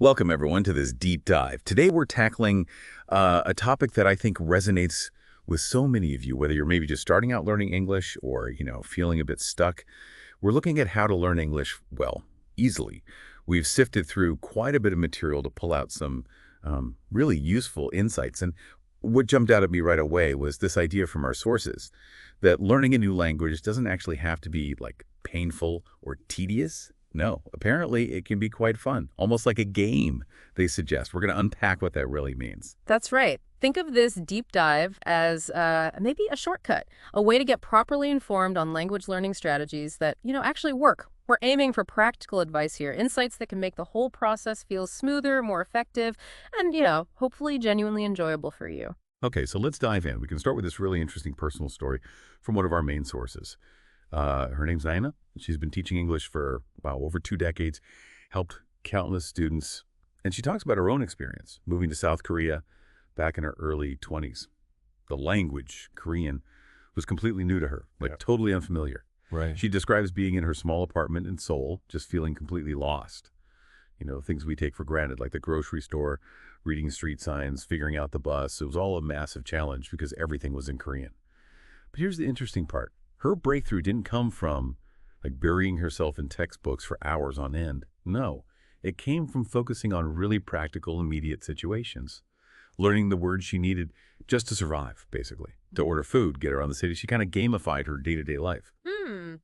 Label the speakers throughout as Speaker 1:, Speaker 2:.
Speaker 1: Welcome, everyone, to this deep dive. Today, we're tackling a topic that I think resonates with so many of you, whether you're maybe just starting out learning English or, feeling a bit stuck. We're looking at how to learn English, well, easily. We've sifted through quite a bit of material to pull out some really useful insights. And what jumped out at me right away was this idea from our sources that learning a new language doesn't actually have to be like painful or tedious. No, apparently it can be quite fun, almost like a game, they suggest. We're going to unpack what that really means.
Speaker 2: That's right. Think of this deep dive as maybe a shortcut, a way to get properly informed on language learning strategies that, actually work. We're aiming for practical advice here, insights that can make the whole process feel smoother, more effective, and, hopefully genuinely enjoyable for you.
Speaker 1: Okay, so let's dive in. We can start with this really interesting personal story from one of our main sources. Her name's Nina. She's been teaching English for about over 2 decades, helped countless students, and she talks about her own experience moving to South Korea back in her early 20s. The language, Korean, was completely new to her, totally unfamiliar.
Speaker 3: Right.
Speaker 1: She describes being in her small apartment in Seoul, just feeling completely lost. Things we take for granted, like the grocery store, reading street signs, figuring out the bus. It was all a massive challenge because everything was in Korean. But here's the interesting part. Her breakthrough didn't come from burying herself in textbooks for hours on end. No, it came from focusing on really practical, immediate situations. Learning the words she needed just to survive, basically. To order food, get around the city. She kind of gamified her day-to-day life.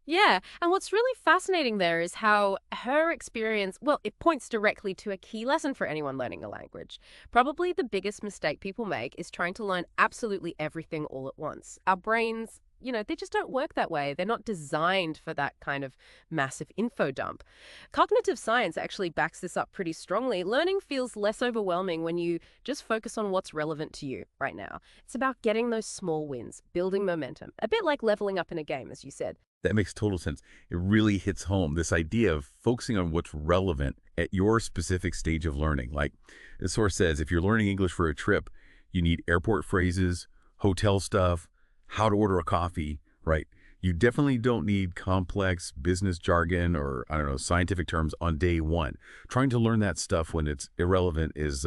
Speaker 2: Yeah. And what's really fascinating there is how her experience, well, it points directly to a key lesson for anyone learning a language. Probably the biggest mistake people make is trying to learn absolutely everything all at once. Our brains, they just don't work that way. They're not designed for that kind of massive info dump. Cognitive science actually backs this up pretty strongly. Learning feels less overwhelming when you just focus on what's relevant to you right now. It's about getting those small wins, building momentum, a bit like leveling up in a game, as you said.
Speaker 1: That makes total sense. It really hits home, this idea of focusing on what's relevant at your specific stage of learning. Like the source says, if you're learning English for a trip, you need airport phrases, hotel stuff, how to order a coffee, right? You definitely don't need complex business jargon or, scientific terms on day one. Trying to learn that stuff when it's irrelevant is,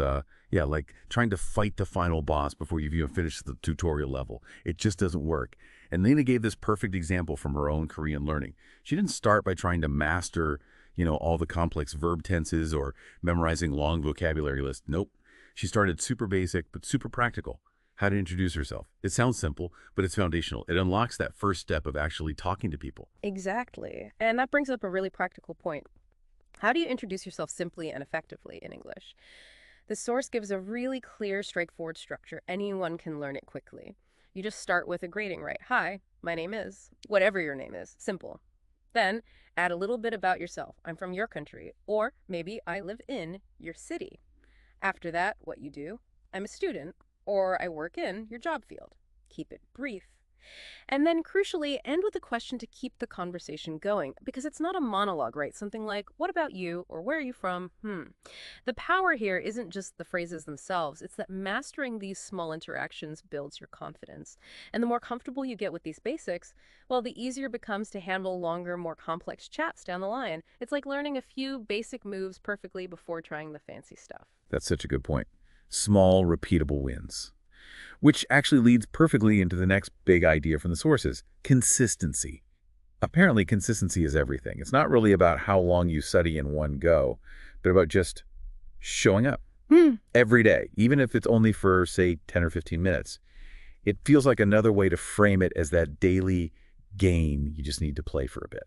Speaker 1: like trying to fight the final boss before you've even finished the tutorial level. It just doesn't work. And Lena gave this perfect example from her own Korean learning. She didn't start by trying to master, all the complex verb tenses or memorizing long vocabulary lists. Nope. She started super basic, but super practical. How to introduce herself. It sounds simple, but it's foundational. It unlocks that first step of actually talking to people.
Speaker 2: Exactly. And that brings up a really practical point. How do you introduce yourself simply and effectively in English? The source gives a really clear, straightforward structure. Anyone can learn it quickly. You just start with a greeting, right? Hi, my name is, whatever your name is, simple. Then add a little bit about yourself. I'm from your country, or maybe I live in your city. After that, what you do. I'm a student, or I work in your job field. Keep it brief. And then crucially, end with a question to keep the conversation going, because it's not a monologue, right? Something like, what about you? Or where are you from? The power here isn't just the phrases themselves. It's that mastering these small interactions builds your confidence. And the more comfortable you get with these basics, well, the easier it becomes to handle longer, more complex chats down the line. It's like learning a few basic moves perfectly before trying the fancy stuff.
Speaker 1: That's such a good point. Small, repeatable wins. Which actually leads perfectly into the next big idea from the sources, consistency. Apparently, consistency is everything. It's not really about how long you study in one go, but about just showing up every day, even if it's only for, say, 10 or 15 minutes. It feels like another way to frame it as that daily game you just need to play for a bit.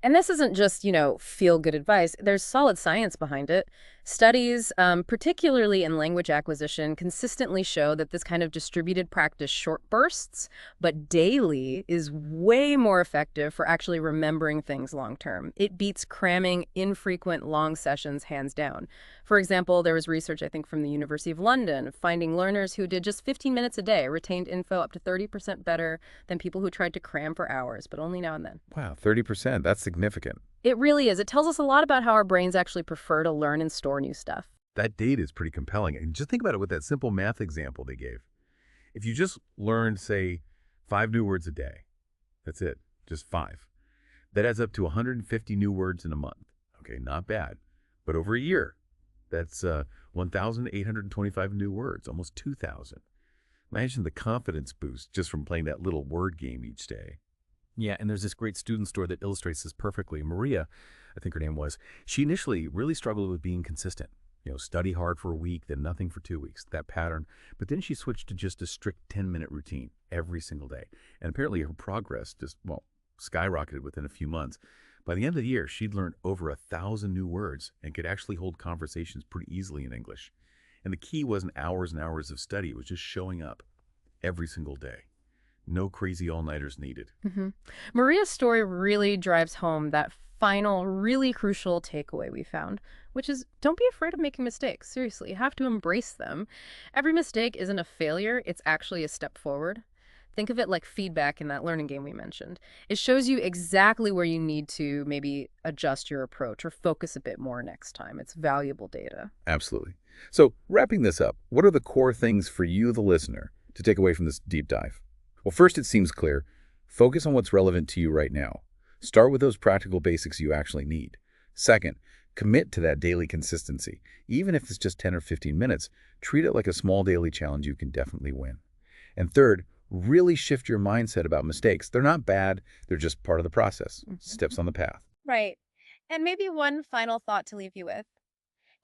Speaker 2: And this isn't just, feel-good advice. There's solid science behind it. Studies, particularly in language acquisition, consistently show that this kind of distributed practice, short bursts, but daily, is way more effective for actually remembering things long-term. It beats cramming infrequent long sessions hands down. For example, there was research, I think, from the University of London, finding learners who did just 15 minutes a day retained info up to 30% better than people who tried to cram for hours, but only now and then.
Speaker 1: Wow, 30%. That's significant.
Speaker 2: It really is. It tells us a lot about how our brains actually prefer to learn and store new stuff.
Speaker 1: That data is pretty compelling. And just think about it with that simple math example they gave. If you just learned, say, 5 new words a day, that's it, just 5. That adds up to 150 new words in a month. Okay, not bad. But over a year, That's 1,825 new words, almost 2,000. Imagine the confidence boost just from playing that little word game each day.
Speaker 3: Yeah, and there's this great student story that illustrates this perfectly. Maria, I think her name was, she initially really struggled with being consistent. Study hard for a week, then nothing for 2 weeks, that pattern. But then she switched to just a strict 10-minute routine every single day. And apparently her progress just, well, skyrocketed within a few months. By the end of the year, she'd learned over 1,000 new words and could actually hold conversations pretty easily in English. And the key wasn't hours and hours of study, it was just showing up every single day. No crazy all-nighters needed.
Speaker 2: hmm Maria's story really drives home that final, really crucial takeaway we found, which is don't be afraid of making mistakes. Seriously, you have to embrace them. Every mistake isn't a failure, it's actually a step forward. Think of it like feedback in that learning game we mentioned. It shows you exactly where you need to maybe adjust your approach or focus a bit more next time. It's valuable data.
Speaker 1: Absolutely. So, wrapping this up, what are the core things for you, the listener, to take away from this deep dive? Well, first, it seems clear. Focus on what's relevant to you right now. Start with those practical basics you actually need. Second, commit to that daily consistency. Even if it's just 10 or 15 minutes, treat it like a small daily challenge you can definitely win. And third, really shift your mindset about mistakes. They're not bad, they're just part of the process, steps on the path.
Speaker 2: Right. And maybe one final thought to leave you with.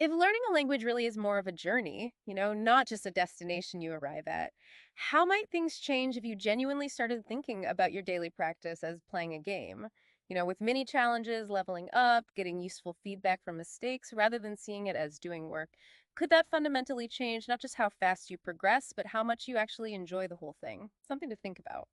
Speaker 2: If learning a language really is more of a journey, not just a destination you arrive at, how might things change if you genuinely started thinking about your daily practice as playing a game? With mini challenges, leveling up, getting useful feedback from mistakes rather than seeing it as doing work. Could that fundamentally change not just how fast you progress, but how much you actually enjoy the whole thing? Something to think about.